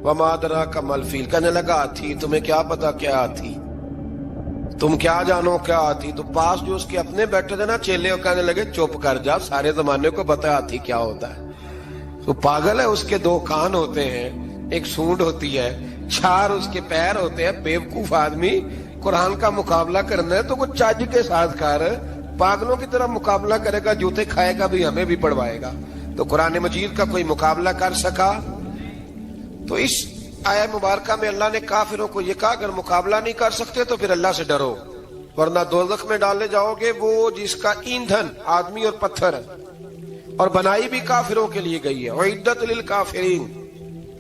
وما ادراک ملفیل. کہنے لگا ہاتھی، تمہیں کیا پتا کیا ہاتھی، تم کیا جانو کیا ہاتھی. تو پاس جو اس کے اپنے بیٹھے تھے نا چیلے، کہنے لگے چپ کر جا، سارے زمانے کو پتا ہاتھی کیا ہوتا ہے. تو پاگل ہے، اس کے دو کان ہوتے ہیں، ایک سونڈ ہوتی ہے، چار اس کے پیر ہوتے ہیں. بیوقوف آدمی قرآن کا مقابلہ کرنا ہے تو کچھ چاج کے ساتھ کر، پاگلوں کی طرح مقابلہ کرے گا، جوتے کھائے گا بھی ہمیں بھی پڑھوائے گا. تو قرآن مجید کا کوئی مقابلہ کر سکا؟ تو اس آیہ مبارکہ میں اللہ نے کافروں کو یہ کہا اگر مقابلہ نہیں کر سکتے تو پھر اللہ سے ڈرو، ورنہ دوزخ میں ڈالے جاؤ گے، وہ جس کا ایندھن آدمی اور پتھر ہے، اور بنائی بھی کافروں کے لیے گئی ہے. اعدت للکافرین.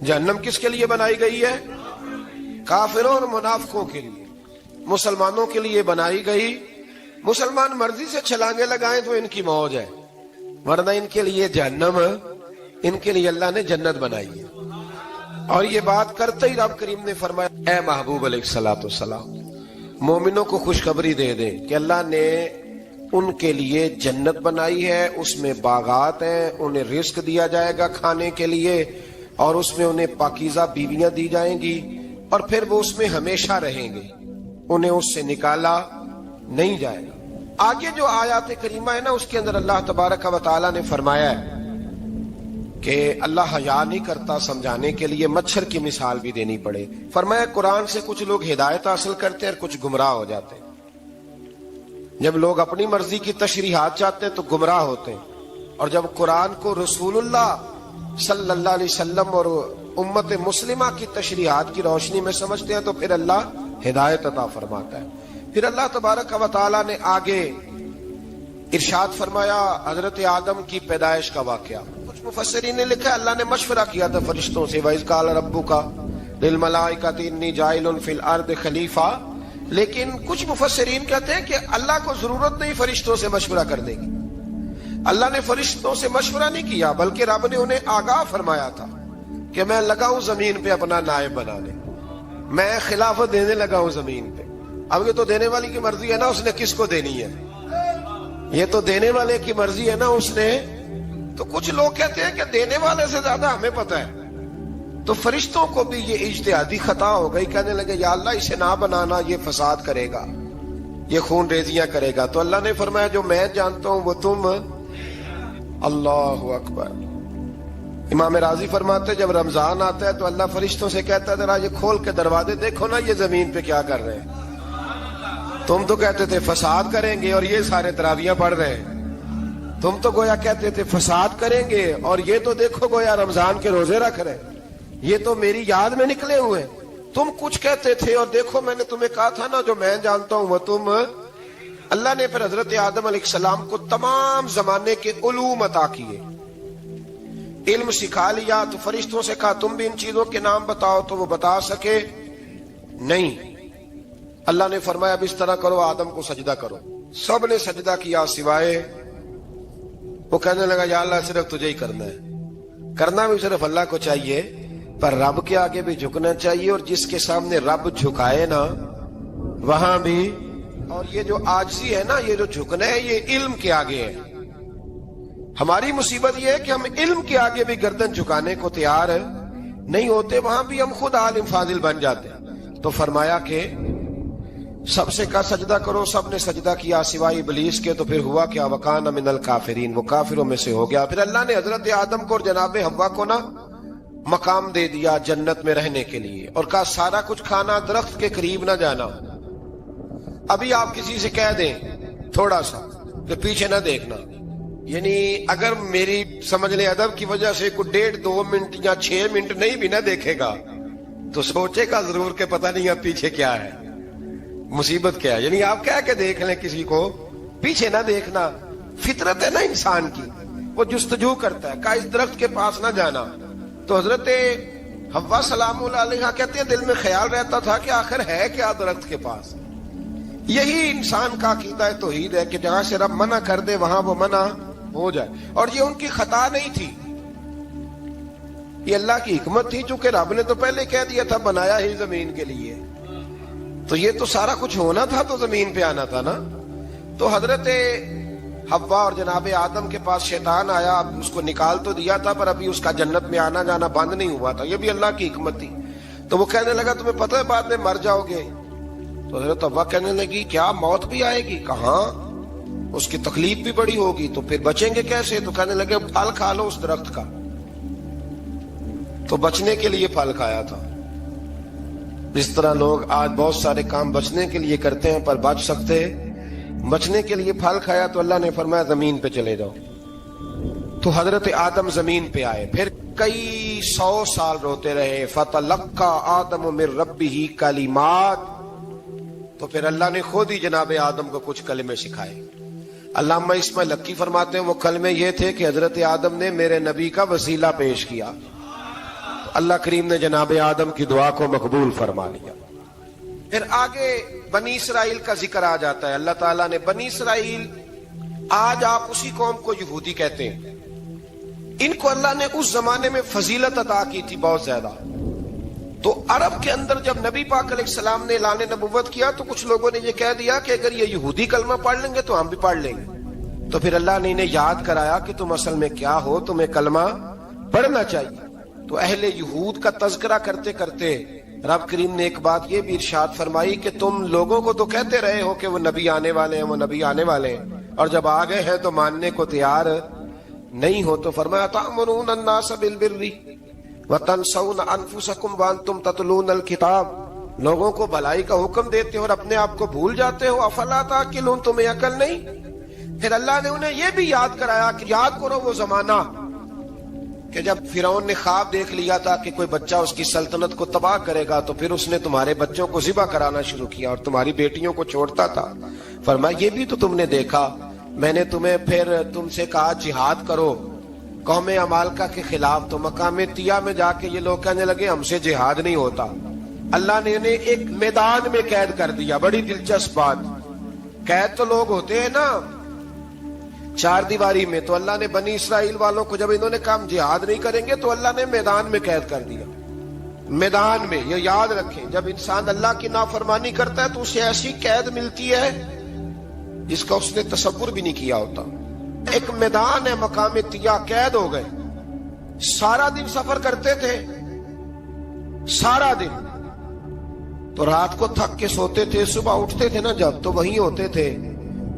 جہنم کس کے لیے بنائی گئی ہے؟ کافروں اور منافقوں کے لیے. مسلمانوں کے لیے بنائی گئی. مسلمان مرضی سے چھلانگے لگائیں تو ان کی موج ہے، ورنہ ان کے لیے جہنم، ان کے لیے اللہ نے جنت بنائی ہے. اور یہ بات کرتے ہی رب کریم نے فرمایا اے محبوب علیہ الصلوۃ والسلام، مومنوں کو خوشخبری دے دیں کہ اللہ نے ان کے لیے جنت بنائی ہے، اس میں باغات ہیں، انہیں رزق دیا جائے گا کھانے کے لیے، اور اس میں انہیں پاکیزہ بیویاں دی جائیں گی، اور پھر وہ اس میں ہمیشہ رہیں گے، انہیں اس سے نکالا نہیں جائے گا. آگے جو آیات کریمہ ہے نا، اس کے اندر اللہ تبارک و تعالیٰ نے فرمایا ہے کہ اللہ حیا نہیں کرتا سمجھانے کے لیے مچھر کی مثال بھی دینی پڑے. فرمایا قرآن سے کچھ لوگ ہدایت حاصل کرتے ہیں اور کچھ گمراہ ہو جاتے ہیں. جب لوگ اپنی مرضی کی تشریحات چاہتے ہیں تو گمراہ ہوتے ہیں، اور جب قرآن کو رسول اللہ صلی اللہ علیہ وسلم اور امت مسلمہ کی تشریحات کی روشنی میں سمجھتے ہیں تو پھر اللہ ہدایت عطا فرماتا ہے. پھر اللہ تبارک و تعالیٰ نے آگے ارشاد فرمایا حضرت آدم کی پیدائش کا واقعہ. کچھ مفسرین نے لکھا اللہ نے مشورہ کیا تھا فرشتوں سے، وَإِذْ قَالَ رَبُّكَ لِلْمَلَائِكَةِ إِنِّي جَاعِلٌ فِي الْأَرْضِ خَلِيفَةً. لیکن کچھ مفسرین کہتے ہیں کہ اللہ کو ضرورت نہیں فرشتوں سے مشورہ کرنے کی. اللہ نے فرشتوں سے مشورہ نہیں کیا، بلکہ رب نے انہیں آگاہ فرمایا تھا کہ میں لگا ہوں زمین پہ اپنا نائب بنانے، میں خلافت دینے لگا ہوں زمین پہ. اب یہ تو دینے والی کی مرضی ہے نا اس نے کس کو دینی ہے، یہ تو دینے والے کی مرضی ہے نا اس نے. تو کچھ لوگ کہتے ہیں کہ دینے والے سے زیادہ ہمیں پتہ ہے. تو فرشتوں کو بھی یہ اجتہادی خطا ہو گئی، کہنے لگے یا اللہ اسے نہ بنانا، یہ فساد کرے گا، یہ خون ریزیاں کرے گا. تو اللہ نے فرمایا جو میں جانتا ہوں وہ تم. اللہ اکبر. امام راضی فرماتے جب رمضان آتا ہے تو اللہ فرشتوں سے کہتا ہے ذرا یہ کھول کے دروازے دیکھو نا یہ زمین پہ کیا کر رہے ہیں. تم تو کہتے تھے فساد کریں گے اور یہ سارے تراویحاں پڑھ رہے ہیں. تم تو گویا کہتے تھے فساد کریں گے اور یہ تو دیکھو گویا رمضان کے روزے رکھ رہے ہیں. یہ تو میری یاد میں نکلے ہوئے. تم کچھ کہتے تھے اور دیکھو میں نے تمہیں کہا تھا نا جو میں جانتا ہوں وہ تم. اللہ نے پھر حضرت آدم علیہ السلام کو تمام زمانے کے علوم عطا کیے، علم سکھا لیا. تو فرشتوں سے کہا تم بھی ان چیزوں کے نام بتاؤ، تو وہ بتا سکے نہیں. اللہ نے فرمایا اب اس طرح کرو آدم کو سجدہ کرو. سب نے سجدہ کیا سوائے وہ. کہنے لگا یا اللہ صرف تجھے ہی کرنا ہے. کرنا بھی صرف اللہ کو چاہیے، پر رب کے آگے بھی جھکنا چاہیے، اور جس کے سامنے رب جھکائے نا وہاں بھی. اور یہ جو عاجزی ہے نا، یہ جو جھکنا ہے یہ علم کے آگے ہے. ہماری مصیبت یہ ہے کہ ہم علم کے آگے بھی گردن جھکانے کو تیار نہیں ہوتے، وہاں بھی ہم خود عالم فاضل بن جاتے ہیں. تو فرمایا کہ سب سے کہا سجدہ کرو، سب نے سجدہ کیا سوائے ابلیس کے، تو پھر ہوا کیا؟ وکان من الکافرین، وہ کافروں میں سے ہو گیا۔ پھر اللہ نے حضرت آدم کو اور جناب حوا کو نا مقام دے دیا جنت میں رہنے کے لیے، اور کہا سارا کچھ کھانا، درخت کے قریب نہ جانا۔ ابھی آپ کسی سے کہہ دیں تھوڑا سا کہ پیچھے نہ دیکھنا، یعنی اگر میری سمجھ لیں ادب کی وجہ سے کوئی 1.5-2 منٹ یا 6 منٹ نہیں بھی نہ دیکھے گا تو سوچے گا ضرور کہ پتہ نہیں اب پیچھے کیا ہے، مصیبت کیا ہے۔ یعنی آپ کہہ کے دیکھ لیں کسی کو، پیچھے نہ دیکھنا، فطرت ہے نا انسان کی، وہ جستجو کرتا ہے، کہا اس درخت کے پاس نہ جانا۔ تو حضرت حوا سلام اللہ علیہا کہتے ہیں دل میں خیال رہتا تھا کہ آخر ہے کیا درخت کے پاس۔ یہی انسان کا عقیدہ توحید ہے کہ جہاں سے رب منع کر دے وہاں وہ منع ہو جائے، اور یہ ان کی خطا نہیں تھی، یہ اللہ کی حکمت تھی، چونکہ رب نے تو پہلے کہہ دیا تھا بنایا ہی زمین کے لیے، تو یہ تو سارا کچھ ہونا تھا تو زمین پہ آنا تھا نا۔ تو حضرت حوا اور جناب آدم کے پاس شیطان آیا، اب اس کو نکال تو دیا تھا پر ابھی اس کا جنت میں آنا جانا بند نہیں ہوا تھا، یہ بھی اللہ کی حکمت تھی۔ تو وہ کہنے لگا تمہیں پتہ ہے بعد میں مر جاؤ گے؟ تو حضرت حوا کہنے لگی کیا موت بھی آئے گی؟ کہاں، اس کی تکلیف بھی بڑی ہوگی، تو پھر بچیں گے کیسے؟ تو کہنے لگے پھل کھا لو اس درخت کا، تو بچنے کے لیے پھل کھایا تھا۔ اس طرح لوگ آج بہت سارے کام بچنے کے لیے کرتے ہیں پر بچ سکتے، بچنے کے لیے پھل کھایا تو اللہ نے فرمایا زمین پہ چلے جاؤ۔ تو حضرت آدم زمین پہ آئے، پھر کئی 100 سال روتے رہے۔ فَتَلَقَّى آدَمُ مِن رَبِّهِ کَلِمَاتٍ، تو پھر اللہ نے خود ہی جناب آدم کو کچھ کلمے سکھائے۔ علامہ اسماعیل حقی فرماتے ہیں وہ کلمے یہ تھے کہ حضرت آدم نے میرے نبی کا وسیلہ پیش کیا، اللہ کریم نے جناب آدم کی دعا کو مقبول فرما لیا۔ پھر آگے بنی اسرائیل کا ذکر آ جاتا ہے۔ اللہ تعالیٰ نے بنی اسرائیل، آج آپ اسی قوم کو یہودی کہتے ہیں، ان کو اللہ نے اس زمانے میں فضیلت عطا کی تھی بہت زیادہ۔ تو عرب کے اندر جب نبی پاک علیہ السلام نے اعلان نبوت کیا تو کچھ لوگوں نے یہ کہہ دیا کہ اگر یہ یہودی کلمہ پڑھ لیں گے تو ہم بھی پڑھ لیں گے۔ تو پھر اللہ نے انہیں یاد کرایا کہ تم اصل میں کیا ہو، تمہیں کلمہ پڑھنا چاہیے۔ تو اہل یہود کا تذکرہ کرتے کرتے رب کریم نے ایک بات یہ بھی ارشاد فرمائی کہ تم لوگوں کو تو کہتے رہے ہو کہ وہ نبی آنے والے ہیں، وہ نبی آنے والے ہیں، اور جب آ گئے ہیں تو ماننے کو تیار نہیں ہو۔ تو فرمایا تأمرون الناس بالبر وتنسون انفسکم وانتم تتلون الکتاب، لوگوں کو بھلائی کا حکم دیتے ہو اور اپنے آپ کو بھول جاتے ہو، افلا تعقلون، تمہیں عقل نہیں؟ پھر اللہ نے انہیں یہ بھی یاد کرایا کہ یاد کرو وہ زمانہ کہ جب فرعون نے خواب دیکھ لیا تھا کہ کوئی بچہ اس کی سلطنت کو تباہ کرے گا، تو پھر اس نے تمہارے بچوں کو ذبح کرانا شروع کیا اور تمہاری بیٹیوں کو چھوڑتا تھا۔ فرمایا یہ بھی تو تم نے دیکھا، میں نے تمہیں پھر تم سے کہا جہاد کرو قوم عمالقہ کے خلاف، تو مقام طیہ میں جا کے یہ لوگ کہنے لگے ہم سے جہاد نہیں ہوتا۔ اللہ نے انہیں ایک میدان میں قید کر دیا۔ بڑی دلچسپ بات، قید تو لوگ ہوتے ہیں نا چار دیواری میں، تو اللہ نے بنی اسرائیل والوں کو جب انہوں نے کہا ہم جہاد نہیں کریں گے تو اللہ نے میدان میں قید کر دیا۔ میدان میں، یہ یاد رکھیں، جب انسان اللہ کی نافرمانی کرتا ہے تو اسے ایسی قید ملتی ہے جس کا اس نے تصور بھی نہیں کیا ہوتا۔ ایک میدان ہے مقام طیہ، قید ہو گئے، سارا دن سفر کرتے تھے، سارا دن، تو رات کو تھک کے سوتے تھے، صبح اٹھتے تھے نا جب، تو وہیں ہوتے تھے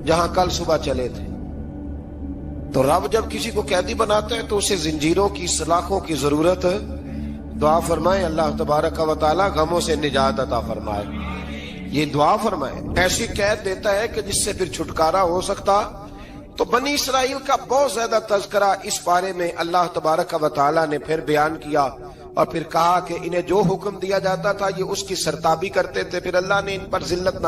جہاں کل صبح چلے تھے۔ تو رب جب کسی کو قیدی بناتا ہے تو اسے زنجیروں کی، سلاخوں کی ضرورت، دعا فرمائے اللہ تبارک و تعالی غموں سے نجات عطا فرمائے، یہ دعا فرمائے۔ ایسی قید دیتا ہے کہ جس سے پھر چھٹکارا ہو سکتا۔ تو بنی اسرائیل کا بہت زیادہ تذکرہ اس بارے میں اللہ تبارک و تعالی نے پھر بیان کیا، اور پھر کہا کہ انہیں جو حکم دیا جاتا تھا یہ اس کی سرتابی کرتے تھے۔ پھر اللہ نے ان پر ذلت